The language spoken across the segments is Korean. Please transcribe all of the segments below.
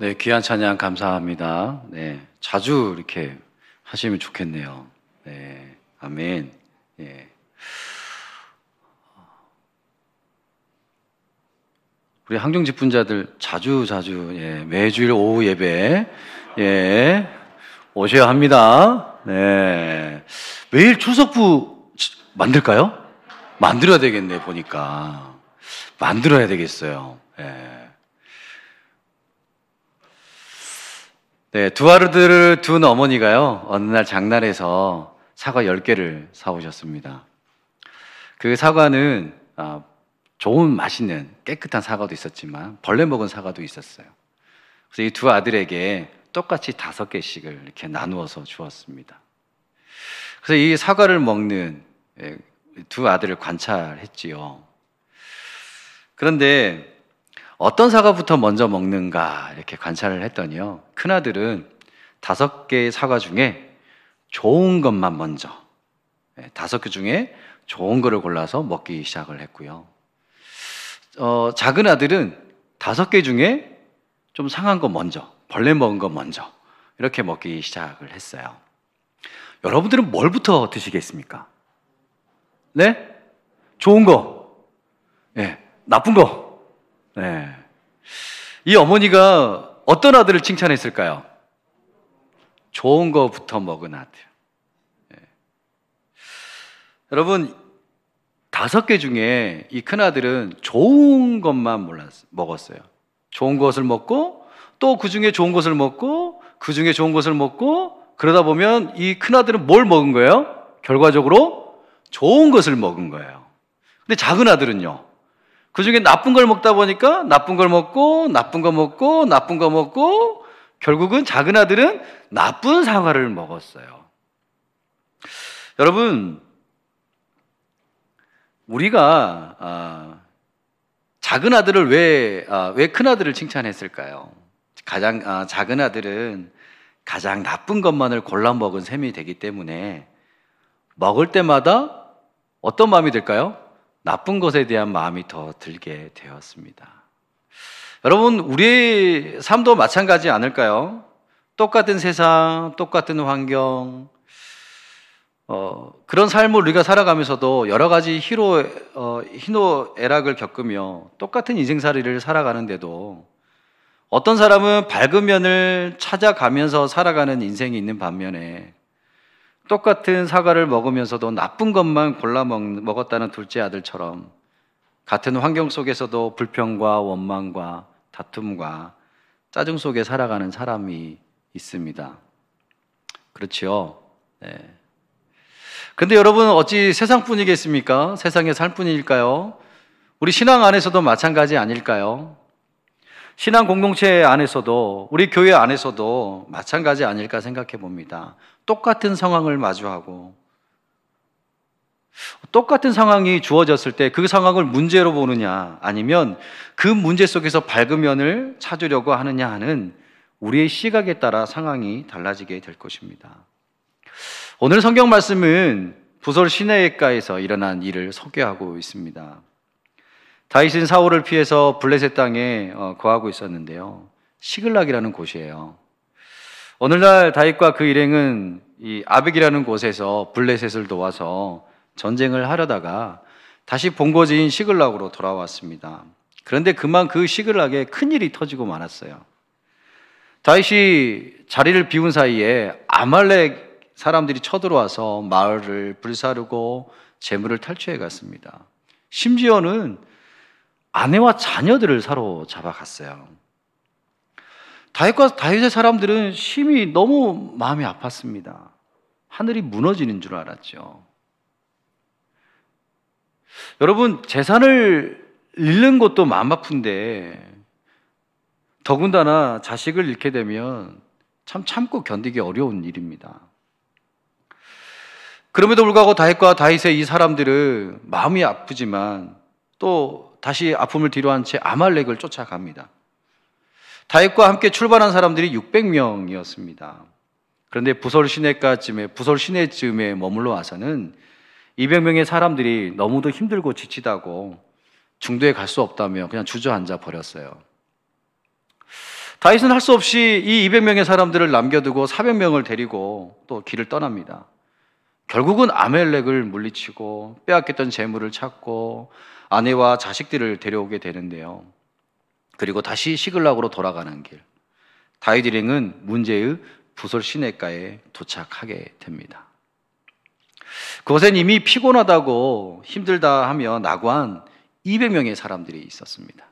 네, 귀한 찬양 감사합니다. 네, 자주 이렇게 하시면 좋겠네요. 네, 아멘. 예. 우리 항정 집분자들 자주 예, 매주일 오후 예배 예, 오셔야 합니다. 네, 매일 출석부 만들까요? 만들어야 되겠네 보니까 만들어야 되겠어요. 예. 네, 두 아들을 둔 어머니가요, 어느 날 장날에서 사과 10개를 사오셨습니다. 그 사과는 좋은 맛있는 깨끗한 사과도 있었지만 벌레 먹은 사과도 있었어요. 그래서 이 두 아들에게 똑같이 5개씩을 이렇게 나누어서 주었습니다. 그래서 이 사과를 먹는 두 아들을 관찰했지요. 그런데 어떤 사과부터 먼저 먹는가 이렇게 관찰을 했더니요, 큰아들은 5개의 사과 중에 좋은 것만 먼저 5개 중에 좋은 거를 골라서 먹기 시작을 했고요. 작은 아들은 5개 중에 좀 상한 거 먼저, 벌레 먹은 거 먼저 이렇게 먹기 시작을 했어요. 여러분들은 뭘부터 드시겠습니까? 네? 좋은 거, 네, 나쁜 거. 네. 이 어머니가 어떤 아들을 칭찬했을까요? 좋은 거부터 먹은 아들. 네. 여러분, 5개 중에 이 큰아들은 좋은 것만 먹었어요. 좋은 것을 먹고 또 그 중에 좋은 것을 먹고 그 중에 좋은 것을 먹고, 그러다 보면 이 큰아들은 뭘 먹은 거예요? 결과적으로 좋은 것을 먹은 거예요. 근데 작은 아들은요, 그 중에 나쁜 걸 먹다 보니까 나쁜 걸 먹고 나쁜 거 먹고 나쁜 거 먹고 결국은 작은 아들은 나쁜 사과를 먹었어요. 여러분, 우리가 작은 아들을 왜 큰 아들을 칭찬했을까요? 작은 아들은 가장 나쁜 것만을 골라 먹은 셈이 되기 때문에 먹을 때마다 어떤 마음이 들까요? 나쁜 것에 대한 마음이 더 들게 되었습니다. 여러분, 우리의 삶도 마찬가지 않을까요? 똑같은 세상, 똑같은 환경, 그런 삶을 우리가 살아가면서도 여러 가지 희노애락을 겪으며 똑같은 인생살이를 살아가는데도 어떤 사람은 밝은 면을 찾아가면서 살아가는 인생이 있는 반면에 똑같은 사과를 먹으면서도 나쁜 것만 골라 먹었다는 둘째 아들처럼 같은 환경 속에서도 불평과 원망과 다툼과 짜증 속에 살아가는 사람이 있습니다. 그렇죠? 네. 근데 여러분, 어찌 세상뿐이겠습니까? 세상의 삶뿐일까요? 우리 신앙 안에서도 마찬가지 아닐까요? 신앙 공동체 안에서도, 우리 교회 안에서도 마찬가지 아닐까 생각해 봅니다. 똑같은 상황을 마주하고 똑같은 상황이 주어졌을 때 그 상황을 문제로 보느냐, 아니면 그 문제 속에서 밝은 면을 찾으려고 하느냐 하는 우리의 시각에 따라 상황이 달라지게 될 것입니다. 오늘 성경 말씀은 부솔 시내가에서 일어난 일을 소개하고 있습니다. 다윗은 사울을 피해서 블레셋 땅에 거하고 있었는데요, 시글락이라는 곳이에요. 오늘날 다윗과 그 일행은 이 아벡이라는 곳에서 블레셋을 도와서 전쟁을 하려다가 다시 본거지인 시글락으로 돌아왔습니다. 그런데 그만 그 시글락에 큰일이 터지고 말았어요. 다윗이 자리를 비운 사이에 아말렉 사람들이 쳐들어와서 마을을 불사르고 재물을 탈취해 갔습니다. 심지어는 아내와 자녀들을 사로잡아 갔어요. 다윗의 사람들은 심히 너무 마음이 아팠습니다. 하늘이 무너지는 줄 알았죠. 여러분, 재산을 잃는 것도 마음 아픈데 더군다나 자식을 잃게 되면 참 참고 견디기 어려운 일입니다. 그럼에도 불구하고 다윗의 이 사람들은 마음이 아프지만 또 다시 아픔을 뒤로한 채 아말렉을 쫓아갑니다. 다윗과 함께 출발한 사람들이 600명이었습니다. 그런데 부솔 시내쯤에 머물러 와서는 200명의 사람들이 너무도 힘들고 지치다고 중도에 갈 수 없다며 그냥 주저앉아 버렸어요. 다윗은 할 수 없이 이 200명의 사람들을 남겨두고 400명을 데리고 또 길을 떠납니다. 결국은 아멜렉을 물리치고 빼앗겼던 재물을 찾고 아내와 자식들을 데려오게 되는데요. 그리고 다시 시글락으로 돌아가는 길, 다윗 일행은 문제의 부솔 시내가에 도착하게 됩니다. 그곳엔 이미 피곤하다고 힘들다 하며 나고한 200명의 사람들이 있었습니다.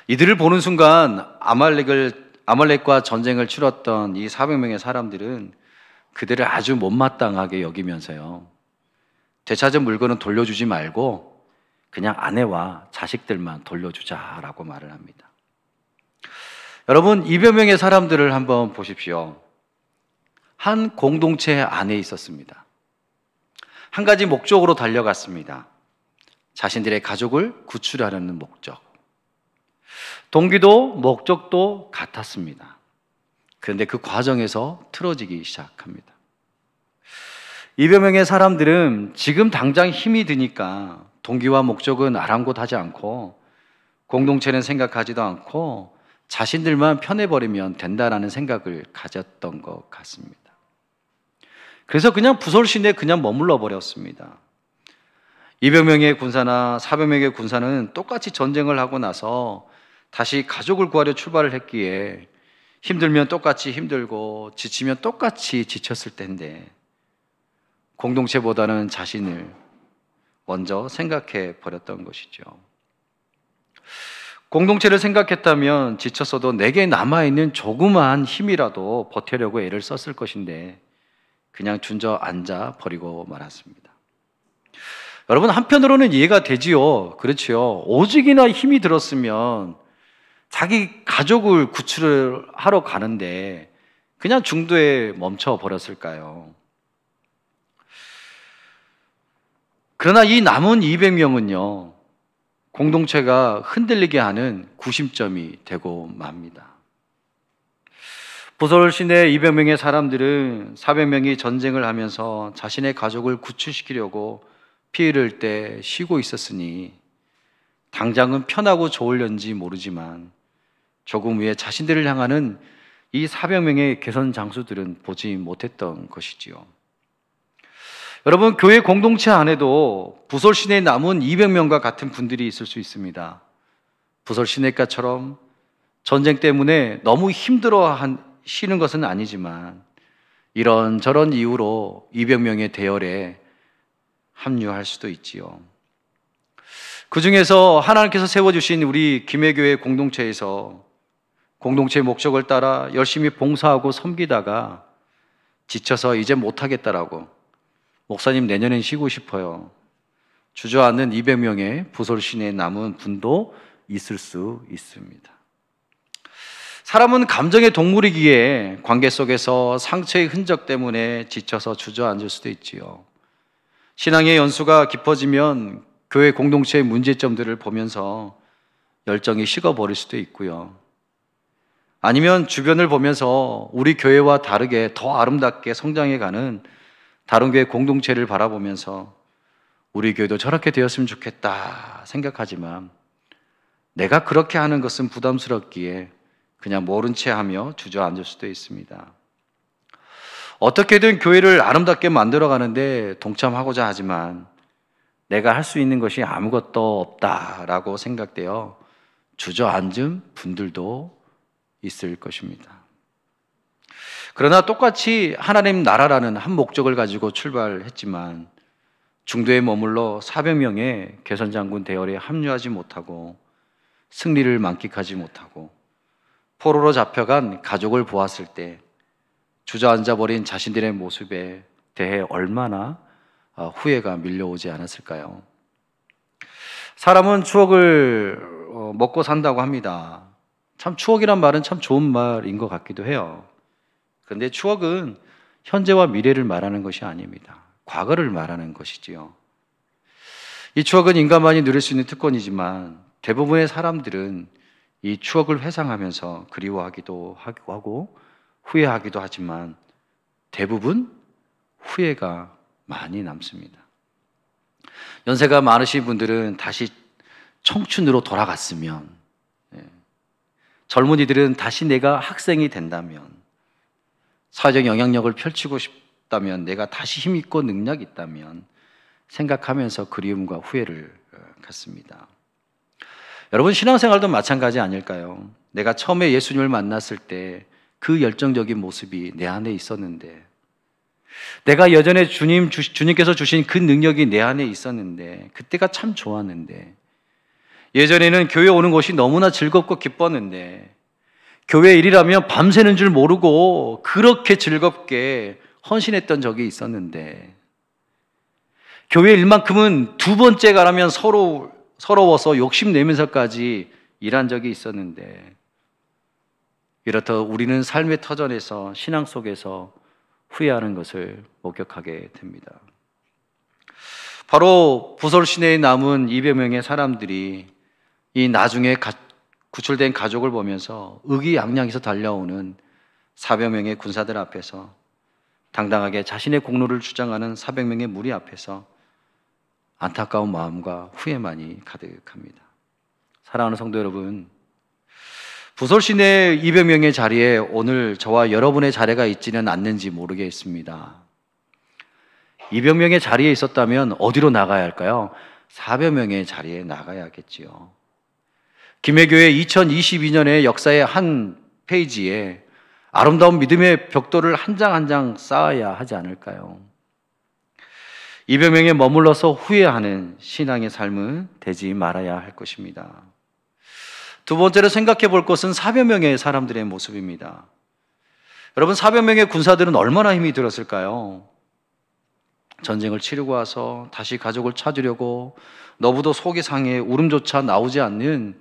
이들을 보는 순간 아말렉과 전쟁을 치렀던 이 400명의 사람들은 그들을 아주 못마땅하게 여기면서요, 되찾은 물건은 돌려주지 말고 그냥 아내와 자식들만 돌려주자라고 말을 합니다. 여러분, 200명의 사람들을 한번 보십시오. 한 공동체 안에 있었습니다. 한 가지 목적으로 달려갔습니다. 자신들의 가족을 구출하려는 목적. 동기도 목적도 같았습니다. 그런데 그 과정에서 틀어지기 시작합니다. 200명의 사람들은 지금 당장 힘이 드니까 동기와 목적은 아랑곳하지 않고 공동체는 생각하지도 않고 자신들만 편해버리면 된다라는 생각을 가졌던 것 같습니다. 그래서 그냥 부솔 시내에 그냥 머물러 버렸습니다. 200명의 군사나 400명의 군사는 똑같이 전쟁을 하고 나서 다시 가족을 구하려 출발을 했기에 힘들면 똑같이 힘들고 지치면 똑같이 지쳤을 텐데 공동체보다는 자신을 먼저 생각해 버렸던 것이죠. 공동체를 생각했다면 지쳤어도 내게 남아있는 조그마한 힘이라도 버티려고 애를 썼을 것인데 그냥 주저앉아 버리고 말았습니다. 여러분, 한편으로는 이해가 되지요. 그렇지요. 오직이나 힘이 들었으면 자기 가족을 구출을 하러 가는데 그냥 중도에 멈춰 버렸을까요? 그러나 이 남은 200명은요, 공동체가 흔들리게 하는 구심점이 되고 맙니다. 부솔 시내 200명의 사람들은 400명이 전쟁을 하면서 자신의 가족을 구출시키려고 피해를 때 쉬고 있었으니 당장은 편하고 좋을련지 모르지만 조금 후에 자신들을 향하는 이 400명의 개선 장수들은 보지 못했던 것이지요. 여러분, 교회 공동체 안에도 부솔 시내에 남은 200명과 같은 분들이 있을 수 있습니다. 부솔 시내가처럼 전쟁 때문에 너무 힘들어 쉬는 것은 아니지만 이런저런 이유로 200명의 대열에 합류할 수도 있지요. 그 중에서 하나님께서 세워주신 우리 김해교회 공동체에서 공동체의 목적을 따라 열심히 봉사하고 섬기다가 지쳐서 이제 못하겠다라고, 목사님 내년엔 쉬고 싶어요, 주저앉는 200명의 부솔 시내에 남은 분도 있을 수 있습니다. 사람은 감정의 동물이기에 관계 속에서 상처의 흔적 때문에 지쳐서 주저앉을 수도 있지요. 신앙의 연수가 깊어지면 교회 공동체의 문제점들을 보면서 열정이 식어버릴 수도 있고요. 아니면 주변을 보면서 우리 교회와 다르게 더 아름답게 성장해가는 다른 교회 공동체를 바라보면서 우리 교회도 저렇게 되었으면 좋겠다 생각하지만 내가 그렇게 하는 것은 부담스럽기에 그냥 모른 채 하며 주저앉을 수도 있습니다. 어떻게든 교회를 아름답게 만들어가는데 동참하고자 하지만 내가 할 수 있는 것이 아무것도 없다라고 생각되어 주저앉은 분들도 있을 것입니다. 그러나 똑같이 하나님 나라라는 한 목적을 가지고 출발했지만 중도에 머물러 400명의 개선장군 대열에 합류하지 못하고 승리를 만끽하지 못하고 포로로 잡혀간 가족을 보았을 때 주저앉아 버린 자신들의 모습에 대해 얼마나 후회가 밀려오지 않았을까요? 사람은 추억을 먹고 산다고 합니다. 참 추억이란 말은 참 좋은 말인 것 같기도 해요. 그런데 추억은 현재와 미래를 말하는 것이 아닙니다. 과거를 말하는 것이지요. 이 추억은 인간만이 누릴 수 있는 특권이지만 대부분의 사람들은 이 추억을 회상하면서 그리워하기도 하고 후회하기도 하지만 대부분 후회가 많이 남습니다. 연세가 많으신 분들은 다시 청춘으로 돌아갔으면, 젊은이들은 다시 내가 학생이 된다면, 사회적 영향력을 펼치고 싶다면, 내가 다시 힘있고 능력이 있다면 생각하면서 그리움과 후회를 갖습니다. 여러분, 신앙생활도 마찬가지 아닐까요? 내가 처음에 예수님을 만났을 때 그 열정적인 모습이 내 안에 있었는데, 내가 여전히 주님께서 주신 그 능력이 내 안에 있었는데, 그때가 참 좋았는데, 예전에는 교회 오는 것이 너무나 즐겁고 기뻤는데, 교회 일이라면 밤새는 줄 모르고 그렇게 즐겁게 헌신했던 적이 있었는데, 교회 일만큼은 두 번째 가라면 서러워서 욕심내면서까지 일한 적이 있었는데, 이렇다 우리는 삶의 터전에서, 신앙 속에서 후회하는 것을 목격하게 됩니다. 바로 부설 시내에 남은 200명의 사람들이 이 나중에 구출된 가족을 보면서 의기양양해서 달려오는 400명의 군사들 앞에서, 당당하게 자신의 공로를 주장하는 400명의 무리 앞에서 안타까운 마음과 후회만이 가득합니다. 사랑하는 성도 여러분, 부설 시내 200명의 자리에 오늘 저와 여러분의 자리가 있지는 않는지 모르겠습니다. 200명의 자리에 있었다면 어디로 나가야 할까요? 400명의 자리에 나가야겠지요. 김해교회 2022년의 역사의 한 페이지에 아름다운 믿음의 벽돌을 한 장 한 장 쌓아야 하지 않을까요? 200명에 머물러서 후회하는 신앙의 삶은 되지 말아야 할 것입니다. 두 번째로 생각해 볼 것은 400명의 사람들의 모습입니다. 여러분, 400명의 군사들은 얼마나 힘이 들었을까요? 전쟁을 치르고 와서 다시 가족을 찾으려고 너무도 속이 상해 울음조차 나오지 않는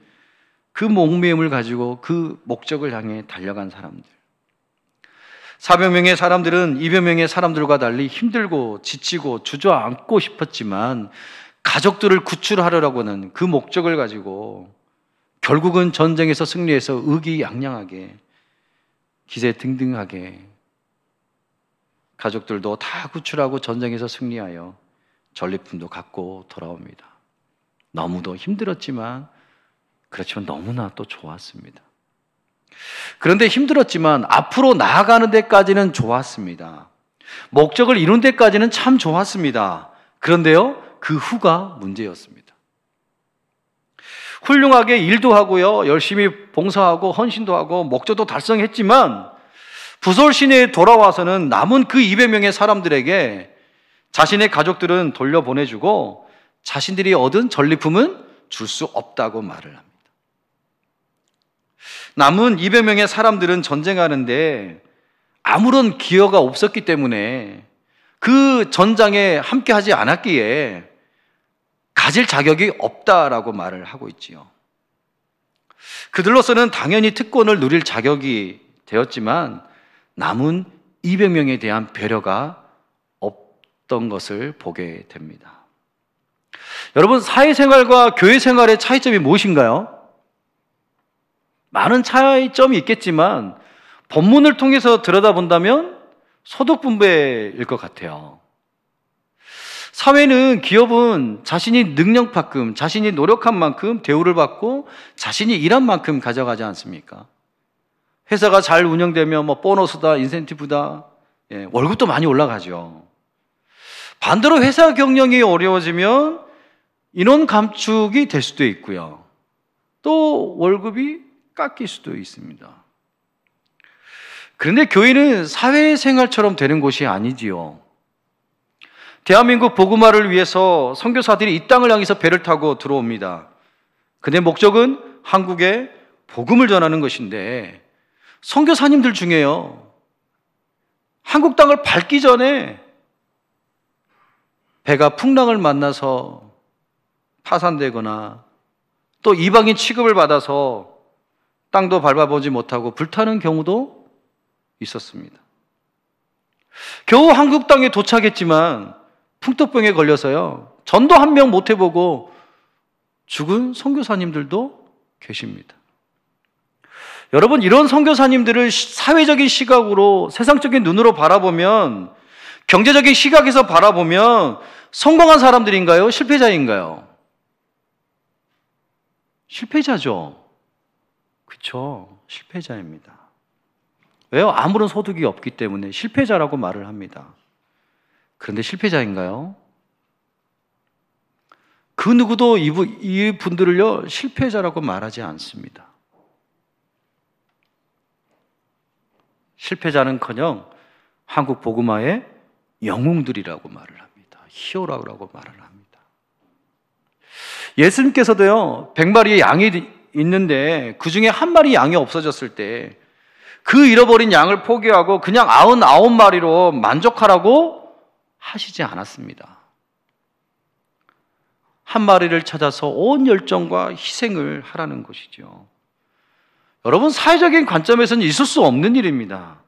그 목매음을 가지고 그 목적을 향해 달려간 사람들. 400명의 사람들은 200명의 사람들과 달리 힘들고 지치고 주저앉고 싶었지만, 가족들을 구출하려고는 그 목적을 가지고 결국은 전쟁에서 승리해서 의기양양하게, 기세등등하게 가족들도 다 구출하고 전쟁에서 승리하여 전리품도 갖고 돌아옵니다. 너무도 힘들었지만, 그렇지만 너무나 또 좋았습니다. 그런데 힘들었지만 앞으로 나아가는 데까지는 좋았습니다. 목적을 이룬 데까지는 참 좋았습니다. 그런데요, 그 후가 문제였습니다. 훌륭하게 일도 하고요, 열심히 봉사하고 헌신도 하고 목적도 달성했지만, 부설 시내에 돌아와서는 남은 그 200명의 사람들에게 자신의 가족들은 돌려보내주고 자신들이 얻은 전리품은 줄 수 없다고 말을 합니다. 남은 200명의 사람들은 전쟁하는데 아무런 기여가 없었기 때문에, 그 전장에 함께 하지 않았기에 가질 자격이 없다라고 말을 하고 있지요. 그들로서는 당연히 특권을 누릴 자격이 되었지만 남은 200명에 대한 배려가 없던 것을 보게 됩니다. 여러분, 사회생활과 교회생활의 차이점이 무엇인가요? 많은 차이점이 있겠지만 본문을 통해서 들여다본다면 소득분배일 것 같아요. 사회는, 기업은 자신이 능력만큼, 자신이 노력한 만큼 대우를 받고 자신이 일한 만큼 가져가지 않습니까? 회사가 잘 운영되면 보너스다, 인센티브다, 월급도 많이 올라가죠. 반대로 회사 경영이 어려워지면 인원 감축이 될 수도 있고요, 또 월급이 깎일 수도 있습니다. 그런데 교회는 사회생활처럼 되는 곳이 아니지요. 대한민국 복음화를 위해서 선교사들이 이 땅을 향해서 배를 타고 들어옵니다. 근데 목적은 한국에 복음을 전하는 것인데, 선교사님들 중에요, 한국 땅을 밟기 전에 배가 풍랑을 만나서 파산되거나 또 이방인 취급을 받아서 땅도 밟아보지 못하고 불타는 경우도 있었습니다. 겨우 한국 땅에 도착했지만 풍토병에 걸려서요, 전도 한 명 못 해보고 죽은 선교사님들도 계십니다. 여러분, 이런 선교사님들을 사회적인 시각으로, 세상적인 눈으로 바라보면, 경제적인 시각에서 바라보면 성공한 사람들인가요? 실패자인가요? 실패자죠. 그렇죠. 실패자입니다. 왜요? 아무런 소득이 없기 때문에 실패자라고 말을 합니다. 그런데 실패자인가요? 그 누구도 이분들을요, 실패자라고 말하지 않습니다. 실패자는커녕 한국 복음화의 영웅들이라고 말을 합니다. 히어로라고 말을 합니다. 예수님께서도요, 100마리의 양이 있는데 그 중에 한 마리 양이 없어졌을 때 그 잃어버린 양을 포기하고 그냥 99마리로 만족하라고 하시지 않았습니다. 한 마리를 찾아서 온 열정과 희생을 하라는 것이죠. 여러분, 사회적인 관점에서는 있을 수 없는 일입니다.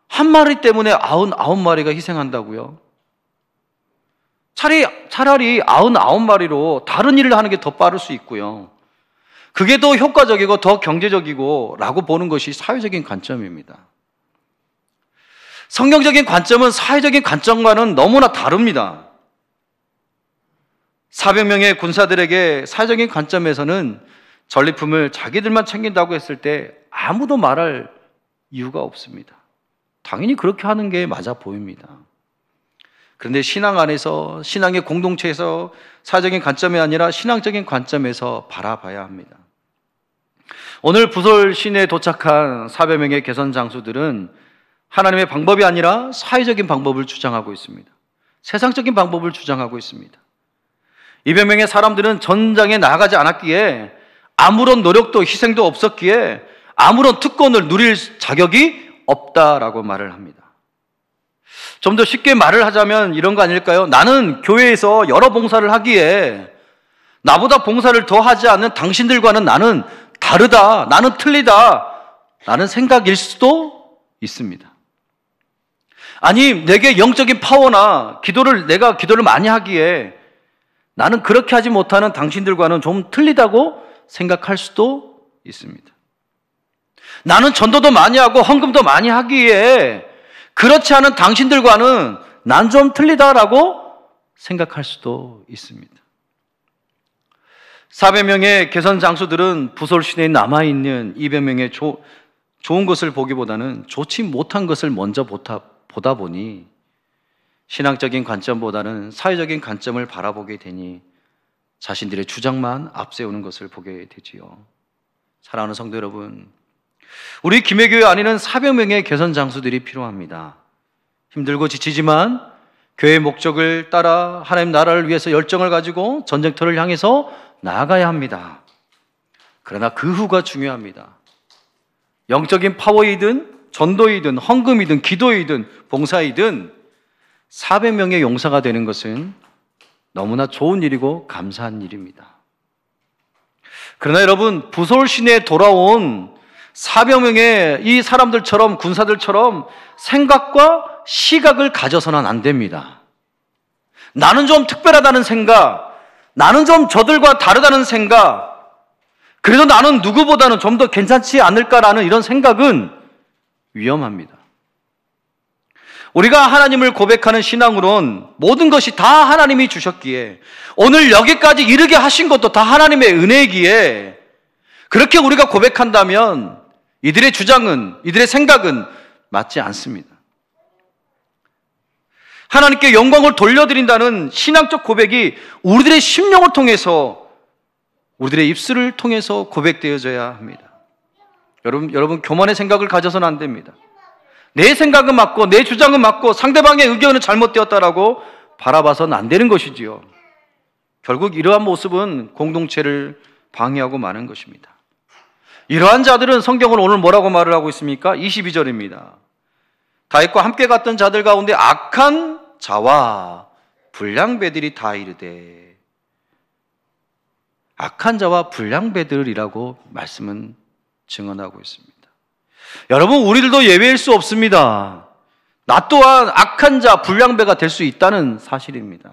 한 마리 때문에 99마리가 희생한다고요? 차라리 99마리로 다른 일을 하는 게 더 빠를 수 있고요. 그게 더 효과적이고 더 경제적이고 라고 보는 것이 사회적인 관점입니다. 성경적인 관점은 사회적인 관점과는 너무나 다릅니다. 400명의 군사들에게 사회적인 관점에서는 전리품을 자기들만 챙긴다고 했을 때 아무도 말할 이유가 없습니다. 당연히 그렇게 하는 게 맞아 보입니다. 그런데 신앙 안에서, 신앙의 공동체에서 사회적인 관점이 아니라 신앙적인 관점에서 바라봐야 합니다. 오늘 부솔 시내에 도착한 400명의 개선 장수들은 하나님의 방법이 아니라 사회적인 방법을 주장하고 있습니다. 세상적인 방법을 주장하고 있습니다. 200명의 사람들은 전장에 나가지 않았기에 아무런 노력도 희생도 없었기에 아무런 특권을 누릴 자격이 없다라고 말을 합니다. 좀 더 쉽게 말을 하자면 이런 거 아닐까요? 나는 교회에서 여러 봉사를 하기에 나보다 봉사를 더 하지 않는 당신들과는 나는 다르다, 나는 틀리다 라는 생각일 수도 있습니다. 아니, 내게 영적인 파워나 내가 기도를 많이 하기에 나는 그렇게 하지 못하는 당신들과는 좀 틀리다고 생각할 수도 있습니다. 나는 전도도 많이 하고 헌금도 많이 하기에 그렇지 않은 당신들과는 난 좀 틀리다라고 생각할 수도 있습니다. 400명의 개선 장수들은 부솔 시내에 남아있는 200명의 좋은 것을 보기보다는 좋지 못한 것을 먼저 보다 보니 신앙적인 관점보다는 사회적인 관점을 바라보게 되니 자신들의 주장만 앞세우는 것을 보게 되지요. 사랑하는 성도 여러분, 우리 김해교회 안에는 400명의 개선 장수들이 필요합니다. 힘들고 지치지만 교회의 목적을 따라 하나님 나라를 위해서 열정을 가지고 전쟁터를 향해서 나아가야 합니다. 그러나 그 후가 중요합니다. 영적인 파워이든 전도이든 헌금이든 기도이든 봉사이든 400명의 용사가 되는 것은 너무나 좋은 일이고 감사한 일입니다. 그러나 여러분, 부솔 시내에 돌아온 400명의 이 사람들처럼, 군사들처럼 생각과 시각을 가져서는 안 됩니다. 나는 좀 특별하다는 생각, 나는 좀 저들과 다르다는 생각, 그래도 나는 누구보다는 좀 더 괜찮지 않을까라는 이런 생각은 위험합니다. 우리가 하나님을 고백하는 신앙으론 모든 것이 다 하나님이 주셨기에, 오늘 여기까지 이르게 하신 것도 다 하나님의 은혜이기에, 그렇게 우리가 고백한다면 이들의 주장은, 이들의 생각은 맞지 않습니다. 하나님께 영광을 돌려드린다는 신앙적 고백이 우리들의 심령을 통해서, 우리들의 입술을 통해서 고백되어져야 합니다. 여러분 교만의 생각을 가져서는 안 됩니다. 내 생각은 맞고 내 주장은 맞고 상대방의 의견은 잘못되었다라고 바라봐서는 안 되는 것이지요. 결국 이러한 모습은 공동체를 방해하고 마는 것입니다. 이러한 자들은 성경은 오늘 뭐라고 말을 하고 있습니까? 22절입니다. 다윗과 함께 갔던 자들 가운데 악한 자와 불량배들이 다 이르되, 악한 자와 불량배들이라고 말씀은 증언하고 있습니다. 여러분, 우리들도 예외일 수 없습니다. 나 또한 악한 자, 불량배가 될 수 있다는 사실입니다.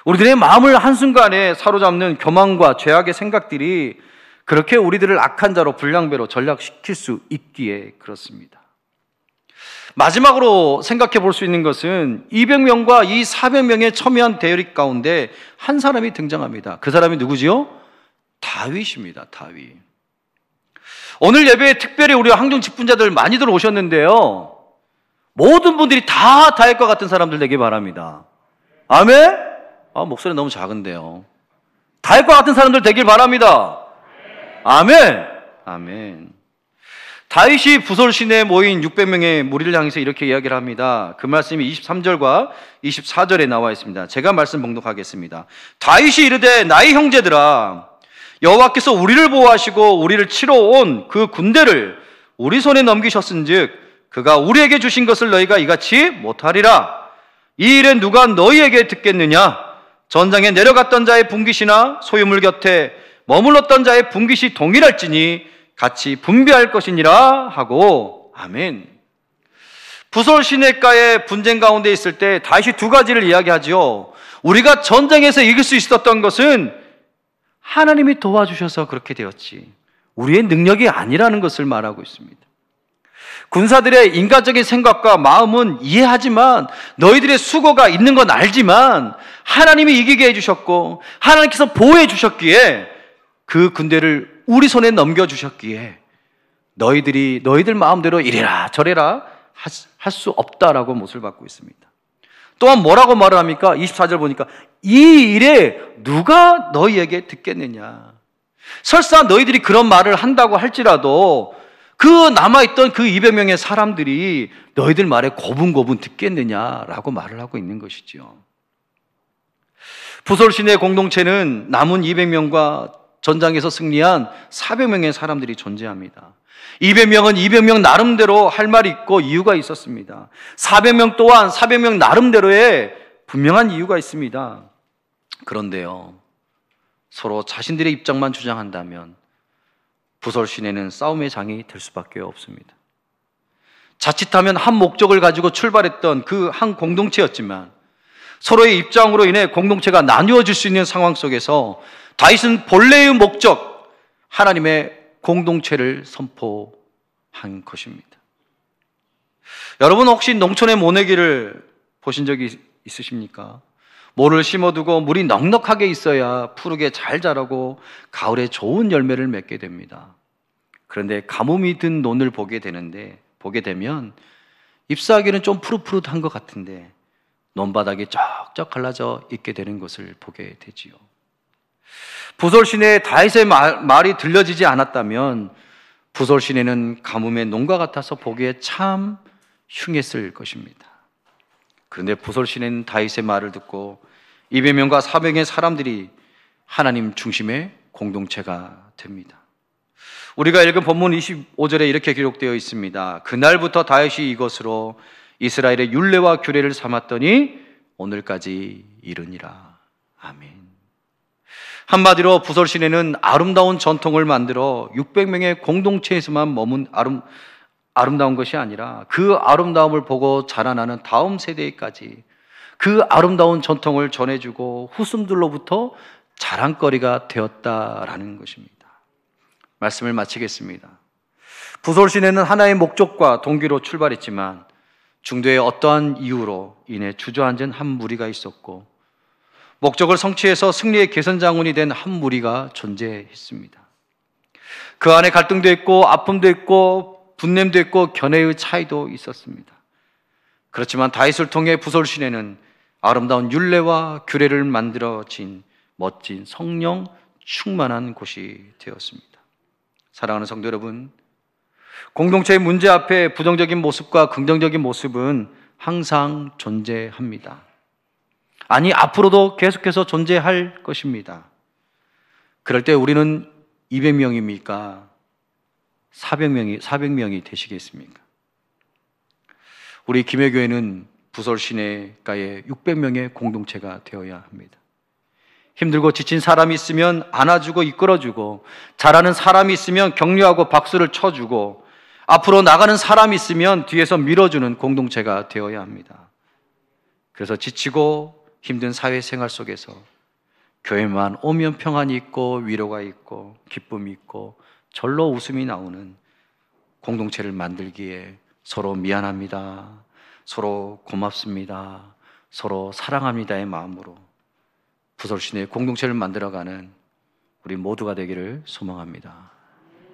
우리들의 마음을 한순간에 사로잡는 교만과 죄악의 생각들이 그렇게 우리들을 악한 자로, 불량배로 전락시킬 수 있기에 그렇습니다. 마지막으로 생각해 볼 수 있는 것은 200명과 이 400명의 첨예한 대립 가운데 한 사람이 등장합니다. 그 사람이 누구지요? 다윗입니다. 다윗. 오늘 예배에 특별히 우리 항중 직분자들 많이들 오셨는데요, 모든 분들이 다 다윗과 같은 사람들 되길 바랍니다. 아멘? 목소리 너무 작은데요. 다윗과 같은 사람들 되길 바랍니다. 아멘. 아멘. 다윗이 부솔 시내에 모인 600명의 무리를 향해서 이렇게 이야기를 합니다. 그 말씀이 23절과 24절에 나와 있습니다. 제가 말씀 봉독하겠습니다. 다윗이 이르되 나의 형제들아, 여호와께서 우리를 보호하시고 우리를 치러 온 그 군대를 우리 손에 넘기셨은즉 그가 우리에게 주신 것을 너희가 이같이 못하리라. 이 일은 누가 너희에게 듣겠느냐? 전장에 내려갔던 자의 분깃이나 소유물 곁에 머물렀던 자의 분깃이 동일할지니 같이 분배할 것이니라 하고. 아멘. 부솔 시내가의 분쟁 가운데 있을 때 다윗이 두 가지를 이야기하죠. 우리가 전쟁에서 이길 수 있었던 것은 하나님이 도와주셔서 그렇게 되었지, 우리의 능력이 아니라는 것을 말하고 있습니다. 군사들의 인간적인 생각과 마음은 이해하지만, 너희들의 수고가 있는 건 알지만 하나님이 이기게 해주셨고 하나님께서 보호해 주셨기에, 그 군대를 우리 손에 넘겨주셨기에 너희들 마음대로 이래라 저래라 할 수 없다라고 못을 받고 있습니다. 또한 뭐라고 말을 합니까? 24절 보니까 이 일에 누가 너희에게 듣겠느냐. 설사 너희들이 그런 말을 한다고 할지라도 그 남아있던 그 200명의 사람들이 너희들 말에 고분고분 듣겠느냐라고 말을 하고 있는 것이죠. 부솔 시내 공동체는 남은 200명과 전장에서 승리한 400명의 사람들이 존재합니다. 200명은 200명 나름대로 할 말이 있고 이유가 있었습니다. 400명 또한 400명 나름대로의 분명한 이유가 있습니다. 그런데요, 서로 자신들의 입장만 주장한다면 부솔 시내는 싸움의 장이 될 수밖에 없습니다. 자칫하면 한 목적을 가지고 출발했던 그 한 공동체였지만 서로의 입장으로 인해 공동체가 나누어질 수 있는 상황 속에서 다윗은 본래의 목적, 하나님의 공동체를 선포한 것입니다. 여러분 혹시 농촌의 모내기를 보신 적이 있으십니까? 모를 심어두고 물이 넉넉하게 있어야 푸르게 잘 자라고 가을에 좋은 열매를 맺게 됩니다. 그런데 가뭄이 든 논을 보게 되면 잎사귀는 좀 푸릇푸릇한 것 같은데 논바닥이 쩍쩍 갈라져 있게 되는 것을 보게 되지요. 부솔 시내에 다윗의 말이 들려지지 않았다면 부솔 시내는 가뭄의 논과 같아서 보기에 참 흉했을 것입니다. 그런데 부솔 시내는 다윗의 말을 듣고 200명과 400명의 사람들이 하나님 중심의 공동체가 됩니다. 우리가 읽은 본문 25절에 이렇게 기록되어 있습니다. 그날부터 다윗이 이것으로 이스라엘의 율례와 규례를 삼았더니 오늘까지 이르니라. 아멘. 한마디로 부솔 시내는 아름다운 전통을 만들어 600명의 공동체에서만 머문 아름다운 것이 아니라 그 아름다움을 보고 자라나는 다음 세대까지 그 아름다운 전통을 전해주고 후손들로부터 자랑거리가 되었다라는 것입니다. 말씀을 마치겠습니다. 부솔 시내는 하나의 목적과 동기로 출발했지만 중도에 어떠한 이유로 인해 주저앉은 한 무리가 있었고 목적을 성취해서 승리의 개선장군이 된 한 무리가 존재했습니다. 그 안에 갈등도 있고 아픔도 있고 분냄도 있고 견해의 차이도 있었습니다. 그렇지만 다윗을 통해 부솔 시내는 아름다운 율례와 규례를 만들어진 멋진 성령 충만한 곳이 되었습니다. 사랑하는 성도 여러분, 공동체의 문제 앞에 부정적인 모습과 긍정적인 모습은 항상 존재합니다. 아니, 앞으로도 계속해서 존재할 것입니다. 그럴 때 우리는 200명입니까? 400명이 되시겠습니까? 우리 김해교회는 부솔 시내가의 600명의 공동체가 되어야 합니다. 힘들고 지친 사람이 있으면 안아주고 이끌어주고, 잘하는 사람이 있으면 격려하고 박수를 쳐주고, 앞으로 나가는 사람이 있으면 뒤에서 밀어주는 공동체가 되어야 합니다. 그래서 지치고 힘든 사회생활 속에서 교회만 오면 평안이 있고 위로가 있고 기쁨이 있고 절로 웃음이 나오는 공동체를 만들기에 서로 미안합니다, 서로 고맙습니다, 서로 사랑합니다의 마음으로 부솔 시내의 공동체를 만들어가는 우리 모두가 되기를 소망합니다.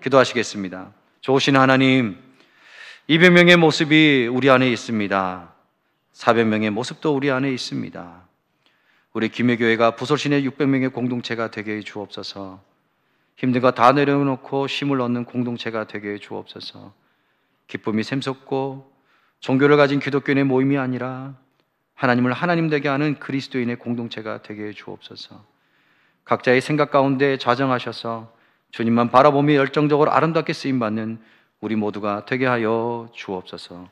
기도하시겠습니다. 좋으신 하나님, 200명의 모습이 우리 안에 있습니다. 400명의 모습도 우리 안에 있습니다. 우리 김해교회가 부설신의 600명의 공동체가 되게 해 주옵소서. 힘든 거 다 내려놓고 힘을 얻는 공동체가 되게 해 주옵소서. 기쁨이 샘솟고 종교를 가진 기독교인의 모임이 아니라 하나님을 하나님 되게 하는 그리스도인의 공동체가 되게 해 주옵소서. 각자의 생각 가운데 좌정하셔서 주님만 바라보며 열정적으로 아름답게 쓰임받는 우리 모두가 되게 하여 주옵소서.